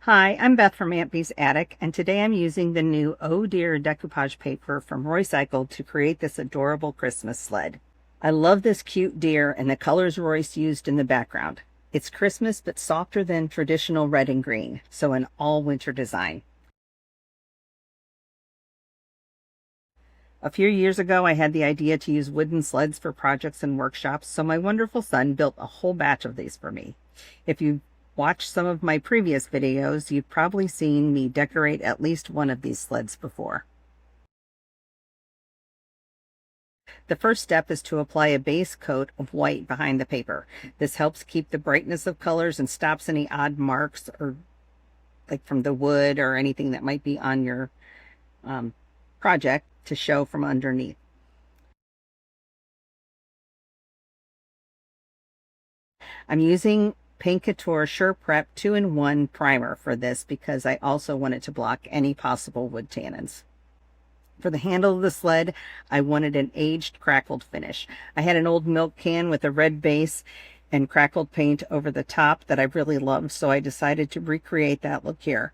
Hi, I'm Beth from Aunt Bee's Attic, and today I'm using the new Oh Dear decoupage paper from Roycycled to create this adorable Christmas sled. I love this cute deer and the colors Royce used in the background. It's Christmas but softer than traditional red and green, so an all-winter design. A few years ago, I had the idea to use wooden sleds for projects and workshops, so my wonderful son built a whole batch of these for me. If you watched some of my previous videos, you've probably seen me decorate at least one of these sleds before. The first step is to apply a base coat of white behind the paper. This helps keep the brightness of colors and stops any odd marks or like from the wood or anything that might be on your project to show from underneath. I'm using Paint Couture Sure Prep 2-in-1 primer for this because I also wanted to block any possible wood tannins. For the handle of the sled, I wanted an aged crackled finish. I had an old milk can with a red base and crackled paint over the top that I really loved, so I decided to recreate that look here.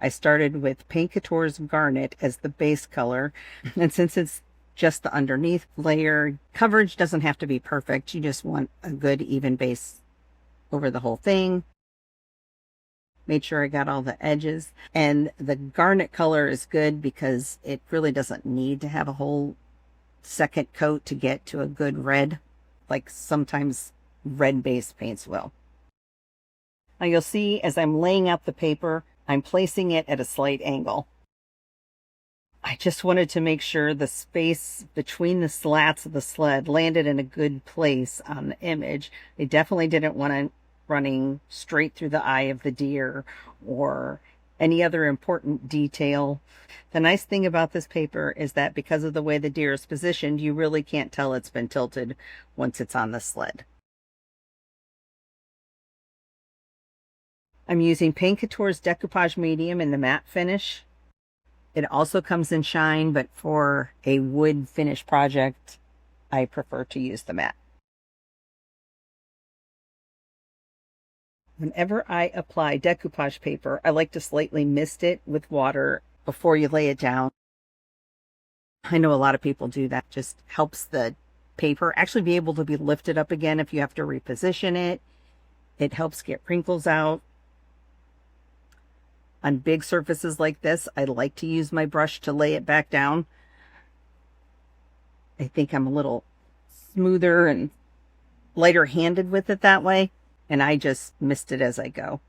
I started with Paint Couture's Garnet as the base color, and since it's just the underneath layer, coverage doesn't have to be perfect. You just want a good even base over the whole thing. Made sure I got all the edges, and the garnet color is good because it really doesn't need to have a whole second coat to get to a good red, like sometimes red base paints will. Now you'll see as I'm laying out the paper, I'm placing it at a slight angle. I just wanted to make sure the space between the slats of the sled landed in a good place on the image. I definitely didn't want it running straight through the eye of the deer or any other important detail. The nice thing about this paper is that because of the way the deer is positioned, you really can't tell it's been tilted once it's on the sled. I'm using Paint Couture's Decoupage Medium in the matte finish. It also comes in shine, but for a wood finish project, I prefer to use the matte. Whenever I apply decoupage paper, I like to slightly mist it with water before you lay it down. I know a lot of people do that. Just helps the paper actually be able to be lifted up again if you have to reposition it. It helps get wrinkles out. On big surfaces like this, I like to use my brush to lay it back down. I think I'm a little smoother and lighter handed with it that way, and I just mist it as I go.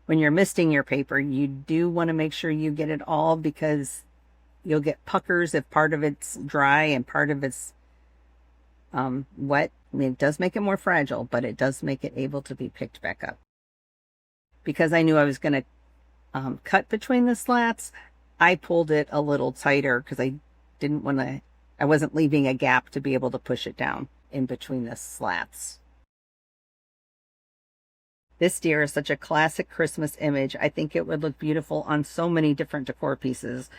When you're misting your paper, you do want to make sure you get it all because you'll get puckers if part of it's dry and part of it's wet. I mean, it does make it more fragile, but it does make it able to be picked back up. Because I knew I was going to cut between the slats, I pulled it a little tighter because I wasn't leaving a gap to be able to push it down in between the slats. This deer is such a classic Christmas image. I think it would look beautiful on so many different decor pieces,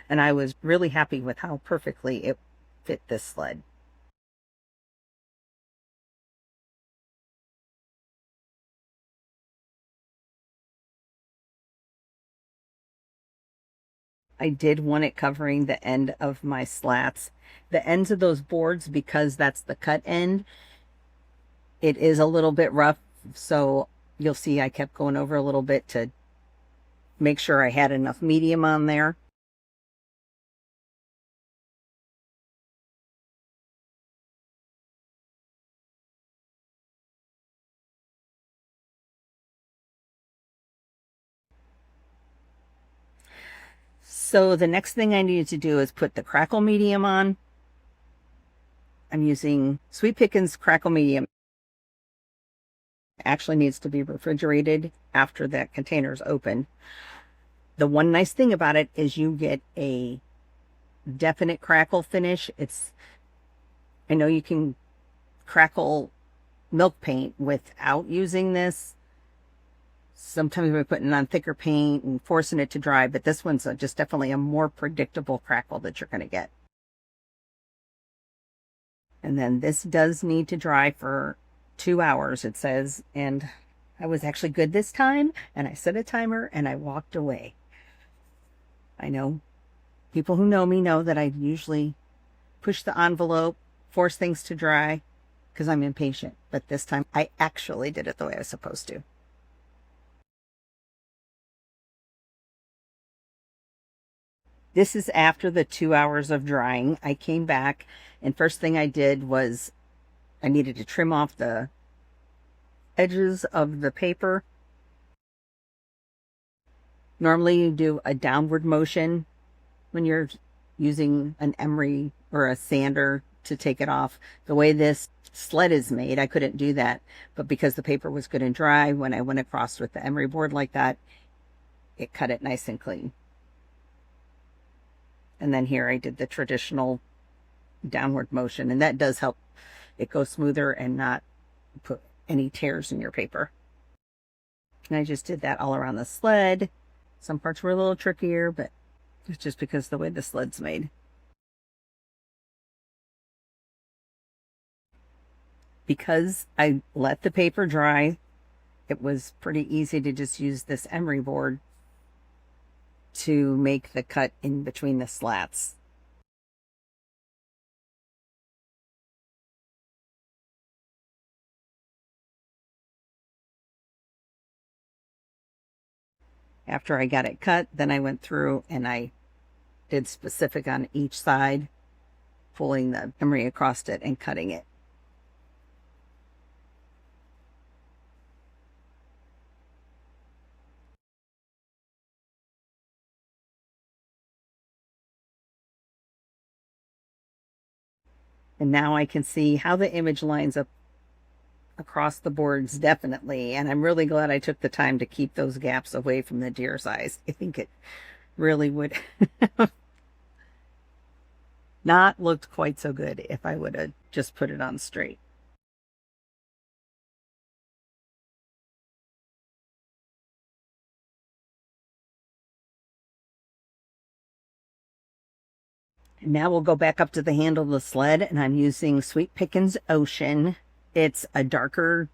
and I was really happy with how perfectly it fit this sled. I did want it covering the end of my slats. The ends of those boards, because that's the cut end, it is a little bit rough. So you'll see I kept going over a little bit to make sure I had enough medium on there. So the next thing I needed to do is put the Crackle medium on. I'm using Sweet Pickins Crackle medium. It actually needs to be refrigerated after that container is opened. The one nice thing about it is you get a definite crackle finish. I know you can crackle milk paint without using this. Sometimes we're putting on thicker paint and forcing it to dry, but this one's just definitely a more predictable crackle that you're going to get. And then this does need to dry for 2 hours, it says, and I was actually good this time, and I set a timer and I walked away. I know people who know me know that I usually push the envelope, force things to dry because I'm impatient. But this time I actually did it the way I was supposed to. This is after the 2 hours of drying. I came back and first thing I did was I needed to trim off the edges of the paper. Normally you do a downward motion when you're using an emery or a sander to take it off. The way this sled is made, I couldn't do that. But because the paper was good and dry, when I went across with the emery board like that, it cut it nice and clean. And then here I did the traditional downward motion, and that does help it go smoother and not put any tears in your paper. And I just did that all around the sled. Some parts were a little trickier, but it's just because of the way the sled's made. Because I let the paper dry, it was pretty easy to just use this emery board to make the cut in between the slats. After I got it cut, then I went through and I did specific on each side, pulling the emery across it and cutting it. And now I can see how the image lines up across the boards, definitely. And I'm really glad I took the time to keep those gaps away from the deer's eyes. I think it really would not looked quite so good if I would have just put it on straight. And now we'll go back up to the handle of the sled, and I'm using Sweet Pickins Ocean. It's a darker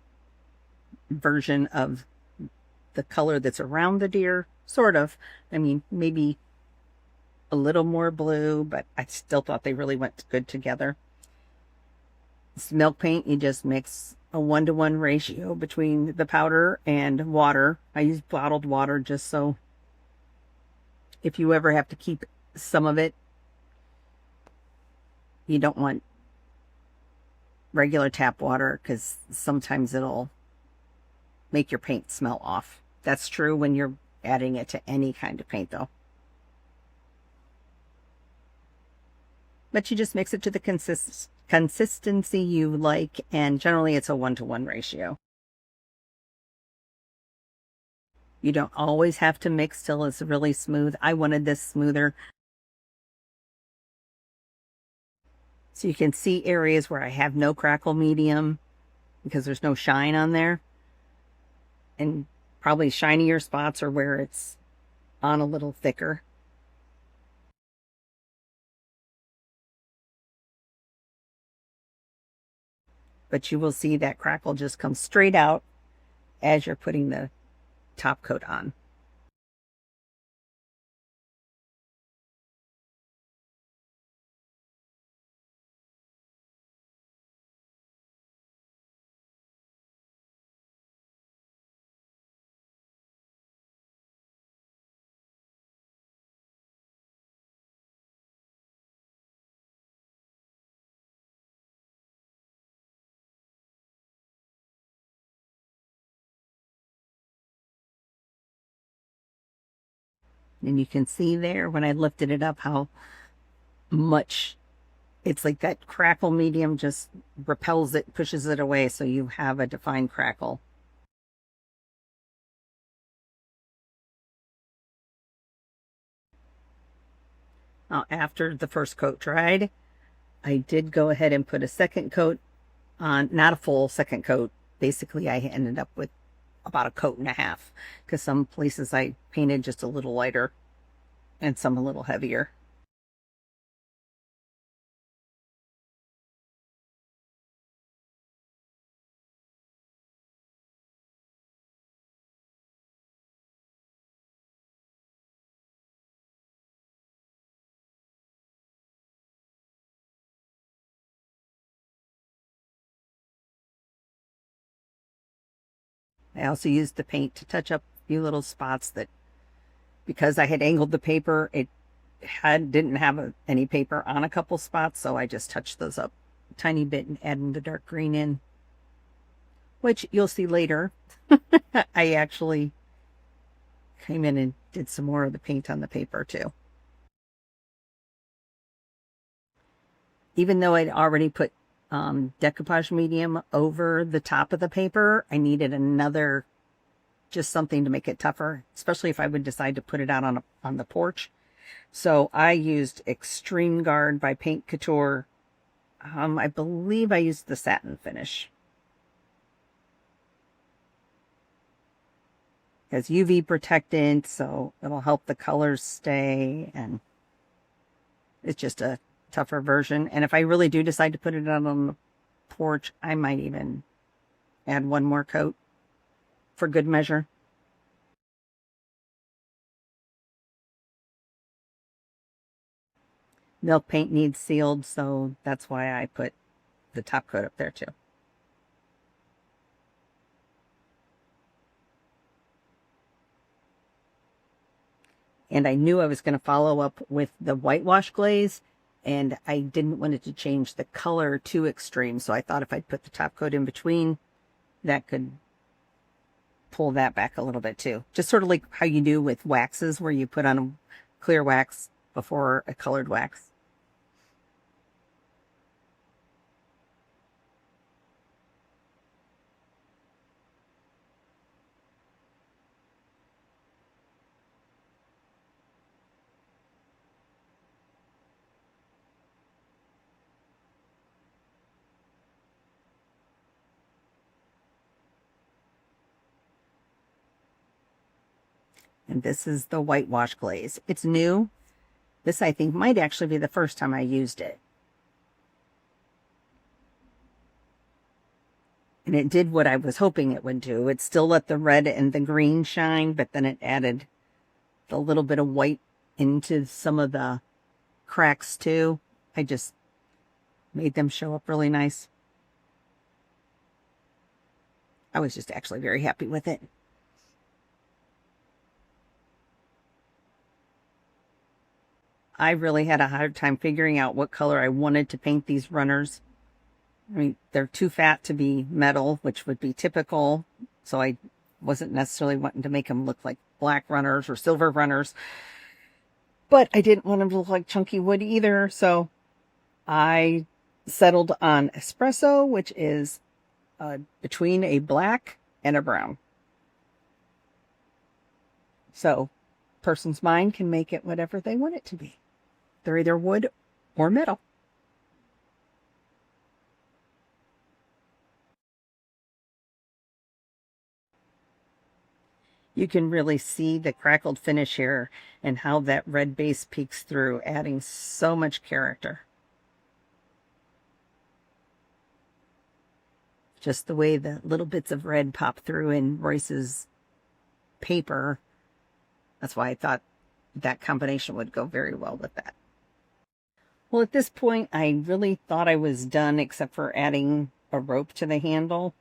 version of the color that's around the deer, sort of. I mean, maybe a little more blue, but I still thought they really went good together. This milk paint, you just mix a 1-to-1 ratio between the powder and water. I use bottled water just so if you ever have to keep some of it, you don't want regular tap water because sometimes it'll make your paint smell off. That's true when you're adding it to any kind of paint though. But you just mix it to the consistency you like, and generally it's a 1-to-1 ratio. You don't always have to mix till it's really smooth. I wanted this smoother. So you can see areas where I have no crackle medium because there's no shine on there. And probably shinier spots are where it's on a little thicker. But you will see that crackle just comes straight out as you're putting the top coat on. And you can see there when I lifted it up how much it's like that crackle medium just repels it, pushes it away, so you have a defined crackle. Now, after the first coat dried, I did go ahead and put a second coat on, not a full second coat. Basically, I ended up with about a coat and a half because some places I painted just a little lighter and some a little heavier. I also used the paint to touch up a few little spots that, because I had angled the paper, it didn't have any paper on a couple spots, so I just touched those up a tiny bit and added the dark green in, which you'll see later. I actually came in and did some more of the paint on the paper too. Even though I'd already put decoupage medium over the top of the paper, I needed another, just something to make it tougher, especially if I would decide to put it out on the porch. So I used Extreme Guard by Paint Couture. I believe I used the satin finish. It has UV protectant, so it'll help the colors stay, and it's just a tougher version. And if I really do decide to put it out on the porch, I might even add one more coat for good measure. Milk paint needs sealed, so that's why I put the top coat up there too. And I knew I was going to follow up with the whitewash glaze, and I didn't want it to change the color too extreme, so I thought if I'd put the top coat in between, that could pull that back a little bit too. Just sort of like how you do with waxes, where you put on a clear wax before a colored wax. And this is the whitewash glaze. It's new. This, I think, might actually be the first time I used it. And it did what I was hoping it would do. It still let the red and the green shine, but then it added the little bit of white into some of the cracks too. I just made them show up really nice. I was just actually very happy with it. I really had a hard time figuring out what color I wanted to paint these runners. I mean, they're too fat to be metal, which would be typical. So I wasn't necessarily wanting to make them look like black runners or silver runners. But I didn't want them to look like chunky wood either. So I settled on Espresso, which is between a black and a brown. So person's mind can make it whatever they want it to be. They're either wood or metal. You can really see the crackled finish here and how that red base peeks through, adding so much character. Just the way the little bits of red pop through in Royce's paper. That's why I thought that combination would go very well with that. Well, at this point, I really thought I was done except for adding a rope to the handle.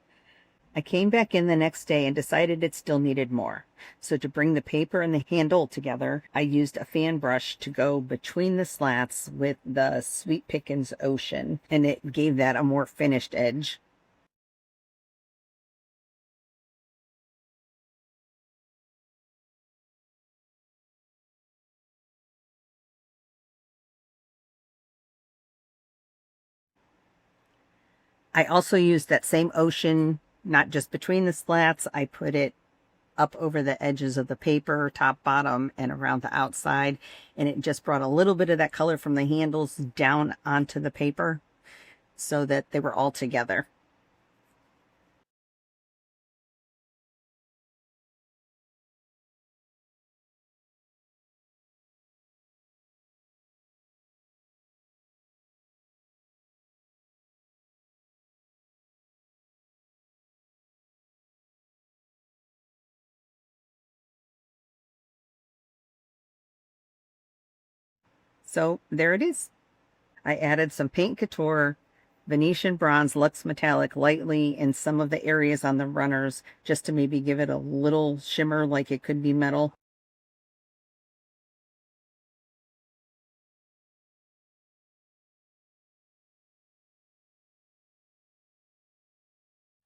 I came back in the next day and decided it still needed more. So to bring the paper and the handle together, I used a fan brush to go between the slats with the Sweet Pickins Ocean, and it gave that a more finished edge. I also used that same ocean, not just between the slats. I put it up over the edges of the paper, top, bottom, and around the outside. And it just brought a little bit of that color from the handles down onto the paper so that they were all together. So there it is. I added some Paint Couture Venetian Bronze Luxe Metallic lightly in some of the areas on the runners, just to maybe give it a little shimmer like it could be metal.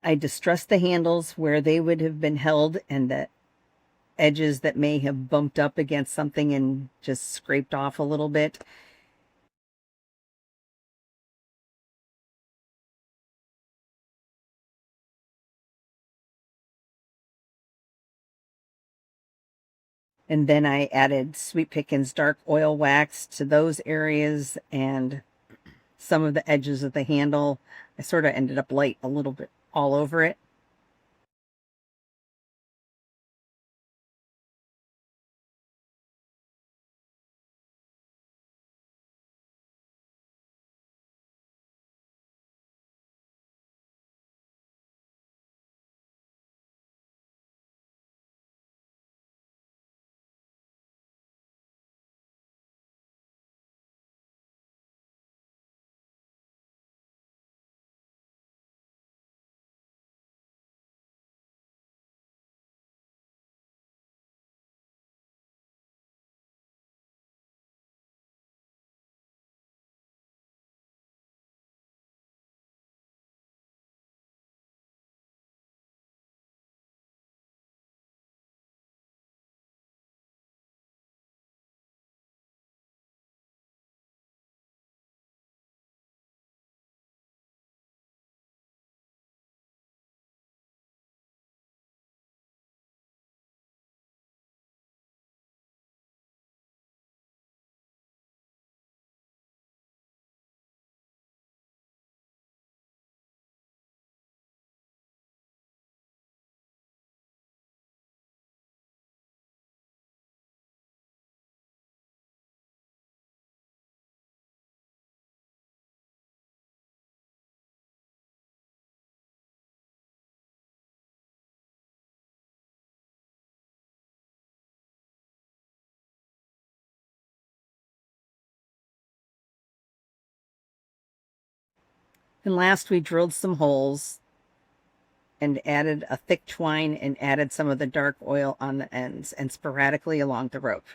I distressed the handles where they would have been held and the edges that may have bumped up against something and just scraped off a little bit. And then I added Sweet Pickins dark oil wax to those areas and some of the edges of the handle. I sort of ended up light a little bit all over it. And last, we drilled some holes and added a thick twine and added some of the dark oil on the ends and sporadically along the rope.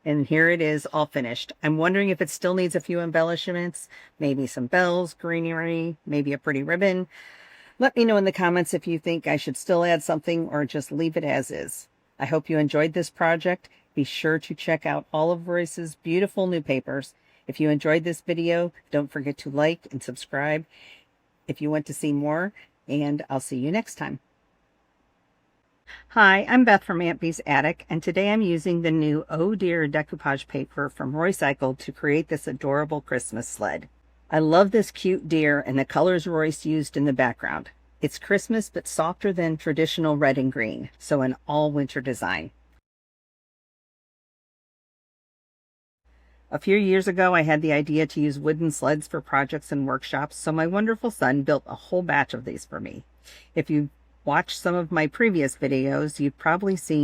And here it is all finished. I'm wondering if it still needs a few embellishments, maybe some bells, greenery, maybe a pretty ribbon. Let me know in the comments if you think I should still add something or just leave it as is. I hope you enjoyed this project. Be sure to check out all of Royce's beautiful new papers. If you enjoyed this video, don't forget to like and subscribe if you want to see more, and I'll see you next time. Hi, I'm Beth from Aunt Bee's Attic, and today I'm using the new Oh Dear decoupage paper from Roycycled to create this adorable Christmas sled. I love this cute deer and the colors Royce used in the background. It's Christmas but softer than traditional red and green, so an all-winter design. A few years ago, I had the idea to use wooden sleds for projects and workshops, so my wonderful son built a whole batch of these for me. If you watched some of my previous videos, you've probably seen